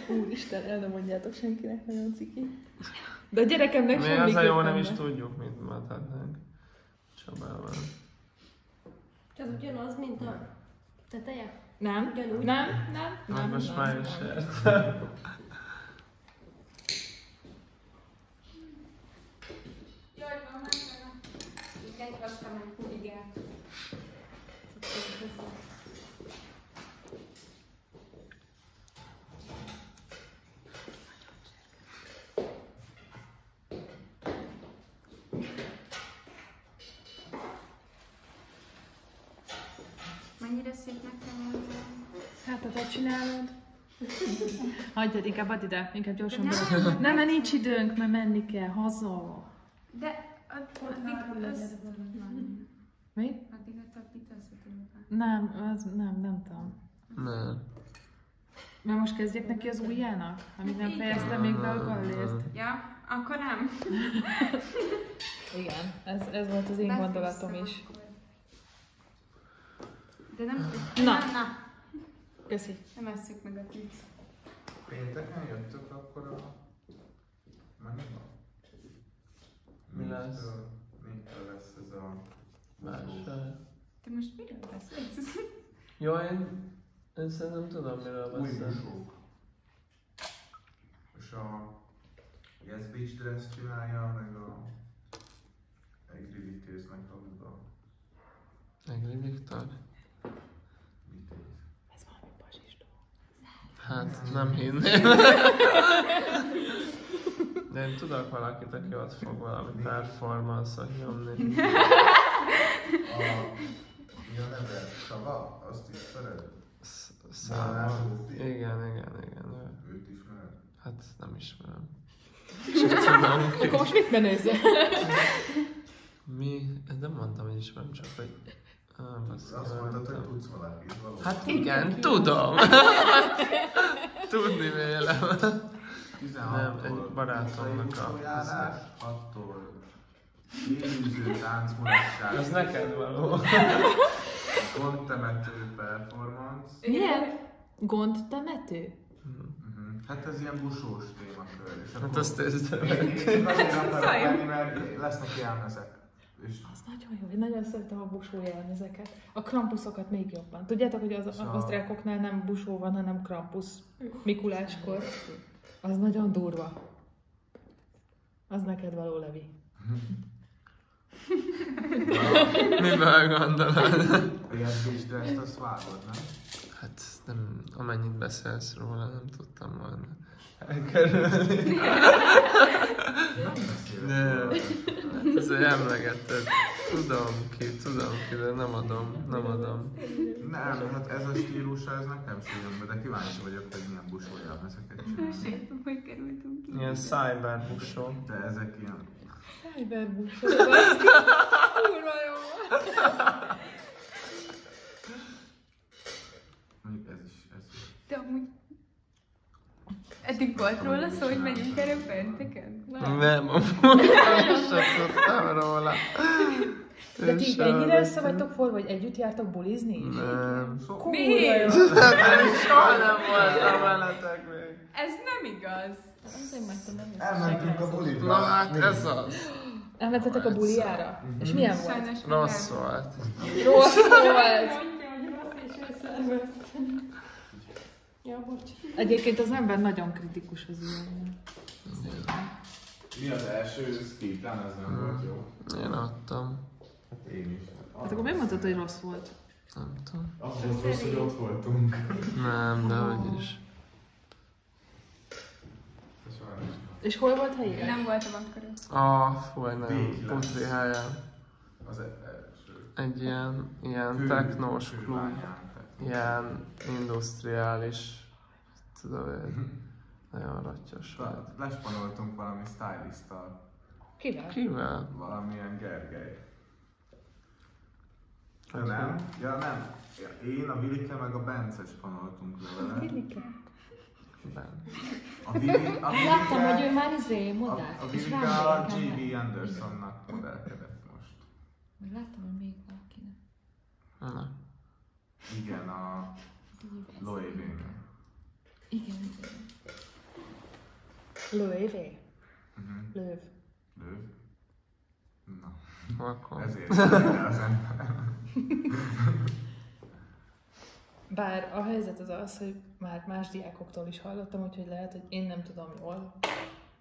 Úristen, el nem mondjátok senkinek, nagyon ciki. De a gyerekemnek semmi. Mi az a jó, nem is tudjuk, mit mondhatnánk Csabával. Ez ugyanaz, mint a teteje? Nem, Ugyanúgy? nem. Most már is értem. Jaj, van meg. Igen, aztán meg igen. Mennyire szépnek kell mondani? Hát, ha te csinálod. Hagyjad, inkább add ide, inkább gyorsan be. Nem, mert nincs időnk, mert menni kell haza. De addig az... Mi? Addig a tapit összetudunk. Nem tudom. Nem. Mert most kezdjek neki az ujjának, amíg nem fejeztem még be a gallért. Ja, akkor nem. Igen, ez volt az én gondolatom is. De nem... Na. Na. Köszi. Nem esszük meg a tűz. Pénteken jöttök akkor a... Mennyire? Mi lesz? Mitől lesz ez a... Vásár. Te most miről beszélsz? Jó, én szerintem tudom, miről Új beszél. busók. És a Yes Beach Dress csinálja, meg a Egri Vitéznek a Egri Viktor? Vitéz. Ez valami pasistó. Hát nem hinném. De én tudok valakit, aki ott fog valami performance-ot nyomni. Mi a neve? Sava? Azt ismered? Száma. Igen. Őt ismered? Hát nem ismerem. Csak tudom ki. Akkor most mit menőzzel? Mi? Nem mondtam, hogy ismerem, csak hogy... Azt mondtad, hogy tudsz valakit valóban. Hát igen, tudom. Tudni vélem. 16-tól Nem, egy barátomnak a... 6-tól élőző táncmulatság. Ez neked való. Gondtemető performance. Milyen? Gondtemető? Hát ez ilyen busós témakör. És Hát azt érzem. én azért akarok menni, mert lesznek jelmezek. És Az nagyon jó, én nagyon szeretem a busó jelmezeket. A krampuszokat még jobban. Tudjátok, hogy az osztrákoknál nem busó van, hanem krampusz Mikuláskor. Az nagyon durva. Az neked való, Levi. Mivel gondolod? ilyen kis, de ezt azt vágod, nem? Hát nem, amennyit beszélsz róla, nem tudtam volna elkerülni. De ez egy emlegetted. Tudom ki, de nem adom. Nem, hát ez a stílusa, ez nekem sem, de kíváncsi vagyok, hogy milyen busó jelmezeket csinálni. Sértem, hogy kerültünk ki. Ilyen cyberbusó. De ezek ilyen... Cyberbusó. Kurva jó. Mondjuk ez is... De amúgy... Eddig volt róla szó, hogy megyünk erre pénteken? Nem, amúgy én sem tudtam róla. De ti ennyire össze vagytok forva, hogy együtt jártok bulizni? Nem. Kurva jó. Soha nem voltam veletek még. Ez nem igaz. Azért már te nem Elmentünk a bulidra. Na hát ez az. Elmentetek a buliára? És milyen volt? Sajnos Rossz volt. Rossz volt! Ja, bocs. Egyébként az ember nagyon kritikus az ilyen. Mi az első skitán, ez nem volt jó? Én adtam. Hát én is. Hát akkor miért mondtad, hogy rossz volt? Nem tudom. Az volt rossz, hogy ott voltunk. Nem, de hogy is. És hol volt helyileg? Nem voltam akkor. Fú, egy nagyon putri helyen. Az első. Egy ilyen technós klub. Ilyen industriális. Tudod, nagyon rattyos volt. Lespanoltunk valami stylisttal. Kivel? Kivel? Valamilyen Gergely. De nem? Ja nem. Én, a Vilike meg a Bence spanoltunk vele. Vilike? Ben. A Vilike... Láttam, hogy ő már modell. A Vilike a J.B. Andersonnak modellkedett most. Láttam, hogy még valakinek. Na. Igen, a Loewe-nél. Igen. Lővé. Löv. Löv? Na, Akkor. ezért jön az ember. Bár a helyzet az az, hogy már más diákoktól is hallottam, úgyhogy lehet, hogy én nem tudom jól.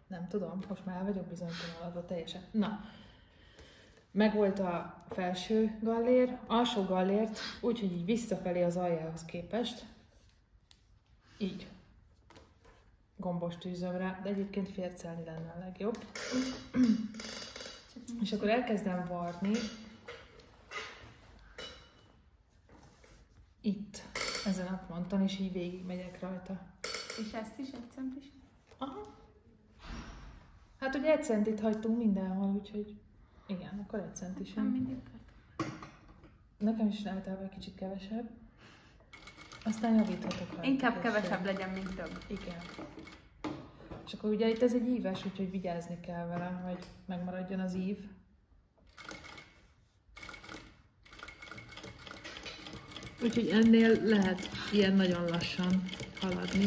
Nem tudom, most már vagyok bizonytalanodva teljesen. Na, megvolt a felső gallér, alsó gallért, úgyhogy így visszafelé az aljához képest. Így. Gombos tűzöm rá, de egyébként fércelni lenne a legjobb. És akkor elkezdem varni. Itt, ezen a ponton, és így végig megyek rajta. És ezt is 1 centis? Aha. Hát ugye 1 centit hagytunk mindenhol, úgyhogy igen, akkor 1 Nem centisen. mindig. Nekem is általában kicsit kevesebb. Aztán javíthatok rajta. Inkább kevesebb legyen, mint több. Igen. És akkor ugye itt ez egy íves, úgyhogy vigyázni kell vele, hogy megmaradjon az ív. Úgyhogy ennél lehet ilyen nagyon lassan haladni.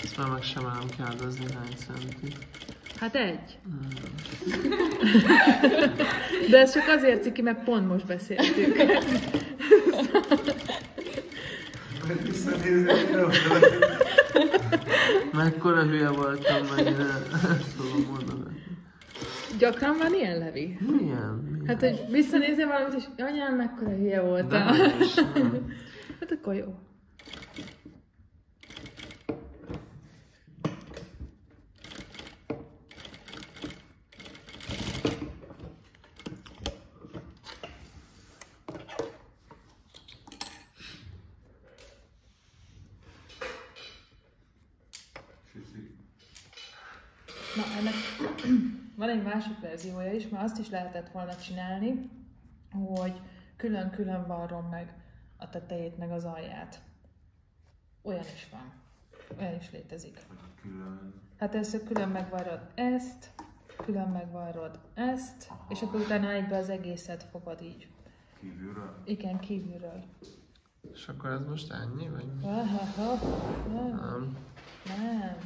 Ezt már meg sem állom kérdezni, hány centi. Hát 1. De ez csak azért ciki, mert pont most beszéltük. Mert visszanézni videóra. Mekkora hülye voltam, meg szóval mondom. Gyakran van ilyen, Levi? Milyen? Hát, hogy visszanézem valamit, és anyám, mekkora hülye voltam. De is, nem. Hát akkor jó. Na, ennek van egy másik verziója is, mert azt is lehetett volna csinálni, hogy külön-külön varrom meg a tetejét, meg az alját. Olyan is van. Olyan is létezik. Külön. Hát először külön megvarrod ezt, külön megvarrod ezt, és akkor utána egybe az egészet fogod így. Kívülről? Igen, kívülről. És akkor ez most ennyi, vagy mi? Nem. Nem.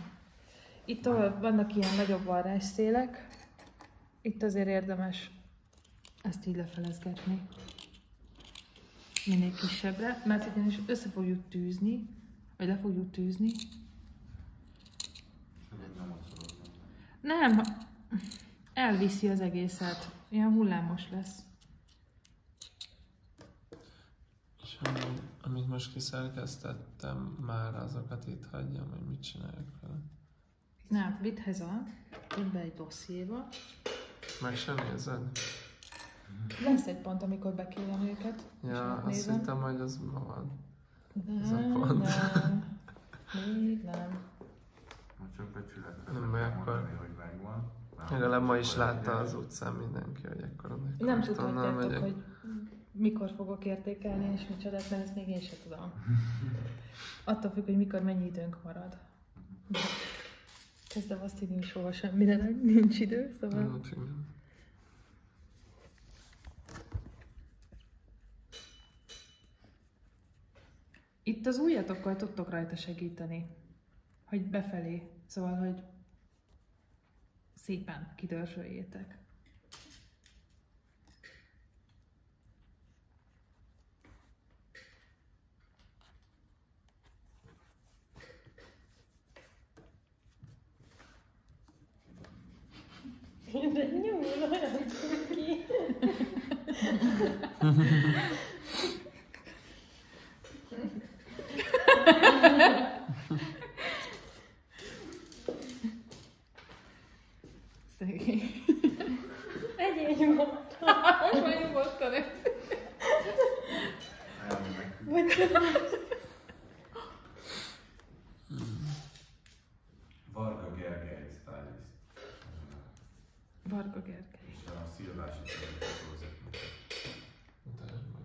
Itt, ahol vannak ilyen nagyobb varrásszélek, itt azért érdemes ezt így lefelezgetni. Minél kisebbre, mert ugyanis össze fogjuk tűzni, vagy le fogjuk tűzni. Nem ott szorozom. Nem, elviszi az egészet. Ilyen hullámos lesz. És amit most kiszerkesztettem, már azokat itt hagyjam, hogy mit csináljak vele. Nem, vidd haza, vidd be egy dossziéba. Meg sem nézed? Lesz egy pont, amikor bekérem őket. és Ja, azt megnézem. hittem, hogy az ma van. Ez a Nem, pont. nem. Még nem. Ha csak becsületre Nem nem baj, kell akkor mondani, hogy megvan. Legalább ma is látta az utcán mindenki, hogy ekkor a Nem tudhatjátok, hogy mikor fogok értékelni és micsodát, mert ezt még én sem tudom. Attól függ, hogy mikor mennyi időnk marad. De kezdem azt hinni, hogy soha semmire nincs idő, szóval... Itt az ujjatokkal tudtok rajta segíteni, hogy befelé, szóval, hogy szépen kidörzsöljétek. De nyúl, olyan ki. Szegény. Egyél nyugodtan. Most már nyugodtan Varga Gergely stylist. Varga Gergely. És a szilvási területet. Mutasd meg.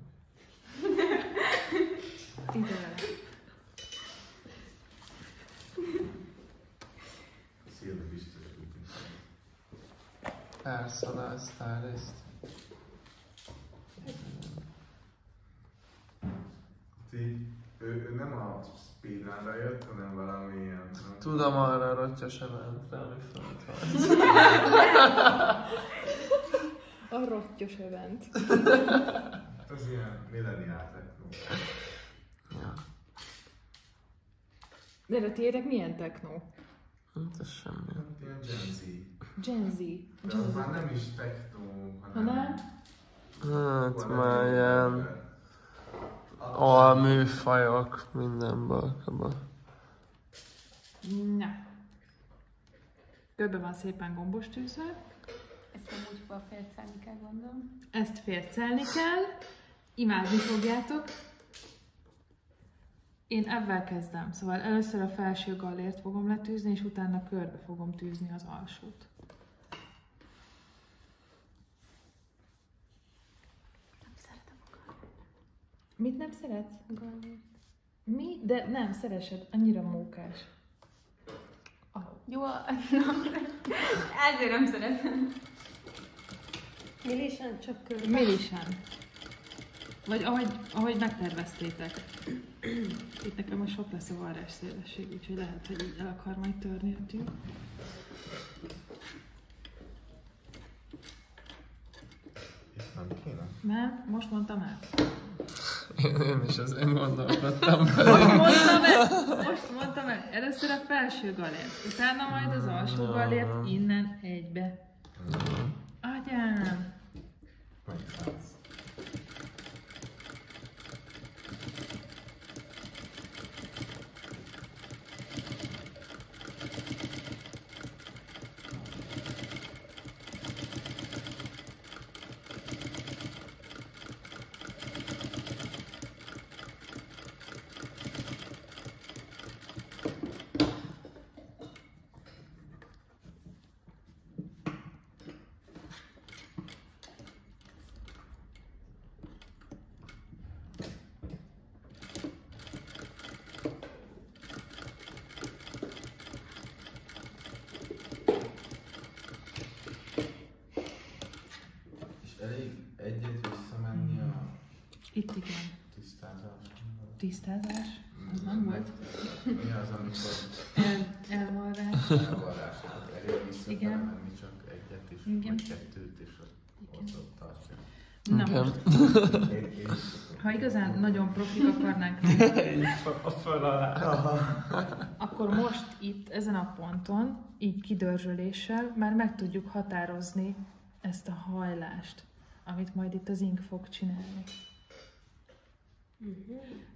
Ide vele. Szilva biztos tudni. Personal stylist. Ő nem a speedrunra jött, hanem valami ilyen... Tudom arra a rottyos eventre, ami fönt van. A rottyos event. Ez ilyen millennial techno. Ja. De a tiédek milyen techno? Hát ez semmi. Hát ilyen Gen Z. Gen Z. De az már nem is techno, Hanem? Hát már ilyen alműfajok minden balkaba. Na. Körbe van szépen gombos tűzve. Ezt amúgy félcelni kell, gondolom. Ezt félcelni kell. Imádni fogjátok. Én ebben kezdem. Szóval először a felső gallért fogom letűzni, és utána körbe fogom tűzni az alsót. Nem szeretem a gallért. Mit nem szeretsz? Gallért. Mi? De nem, szeresed. Annyira mókás. Jó, ezért nem szeretem. Millisen, csak körbe. Millisen. Vagy ahogy megterveztétek. Itt nekem most sok lesz a varrás szélesség, úgyhogy lehet, hogy így el akar majd törni a tű. Itt nem kéne? Nem? Most mondtam el. Én is ezen gondolkodtam. Most mondtam el. Először a felső galért, utána majd az alsó galért innen egybe. Atyám! Megszállsz. Elég egyet visszamenni a Itt igen. tisztázásra. Tisztázás? Az nem volt. Mi az, amikor Elvarrás. elvarrását elég visszafele Igen. menni csak egyet is, Igen. vagy kettőt is ott tartja. Na Igen. most, Én is. ha igazán nagyon profik akarnánk lenni, A föl alá. akkor most itt, ezen a ponton, így kidörzsöléssel már meg tudjuk határozni ezt a hajlást, amit majd itt az ink fog csinálni.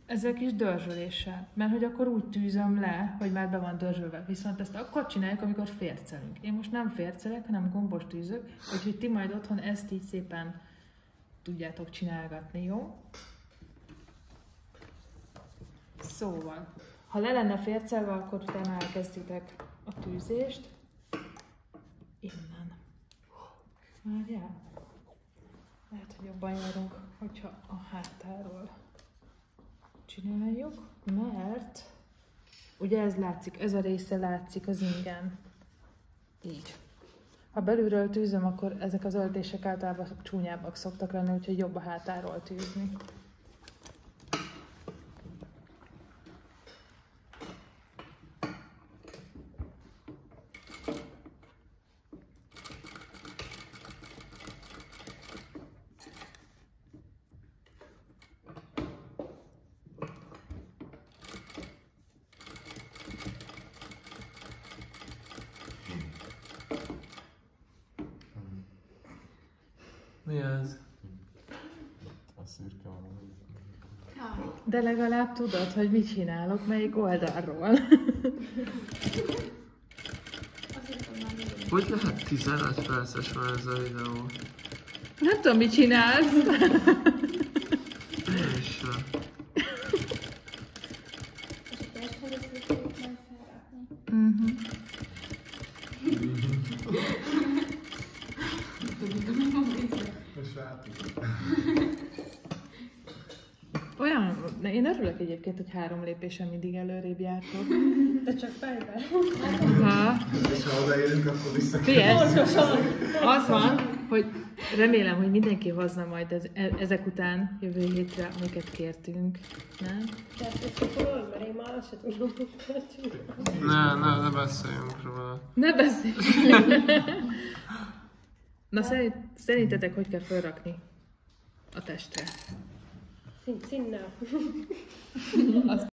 Ezzel kis dörzsöléssel, mert hogy akkor úgy tűzöm le, hogy már be van dörzsölve. Viszont ezt akkor csináljuk, amikor fércelünk. Én most nem fércelek, hanem gombos tűzök, úgyhogy ti majd otthon ezt így szépen tudjátok csinálgatni, jó? Szóval, ha le lenne fércelve, akkor utána elkezditek a tűzést. Innen. Várjál? Lehet, hogy jobban járunk, hogyha a hátáról csináljuk, mert ugye ez látszik, ez a része látszik az ingen. Így. Ha belülről tűzöm, akkor ezek az öltések általában csúnyábbak szoktak lenni, úgyhogy jobb a hátáról tűzni. Mi ez? A szürke van. De legalább tudod, hogy mit csinálok, melyik oldalról. Hogy lehet 15 perces már ez a videó? Nem tudom, mit csinálsz. Én is sem. Most látjuk. Olyan, én örülök egyébként, hogy 3 lépésen mindig előrébb jártok. De csak fejben. Ha, És ha odaérünk, akkor vissza kell. figyelj, az van, hogy remélem, hogy mindenki hozna majd ezek után jövő hétre, amiket kértünk. Nem? Tehát ezt akkor mert én már azt sem tudom, hogy tartsunk. Ne beszéljünk róla. Ne beszéljünk! Na szerintetek hogy kell felrakni a testre? Színnel.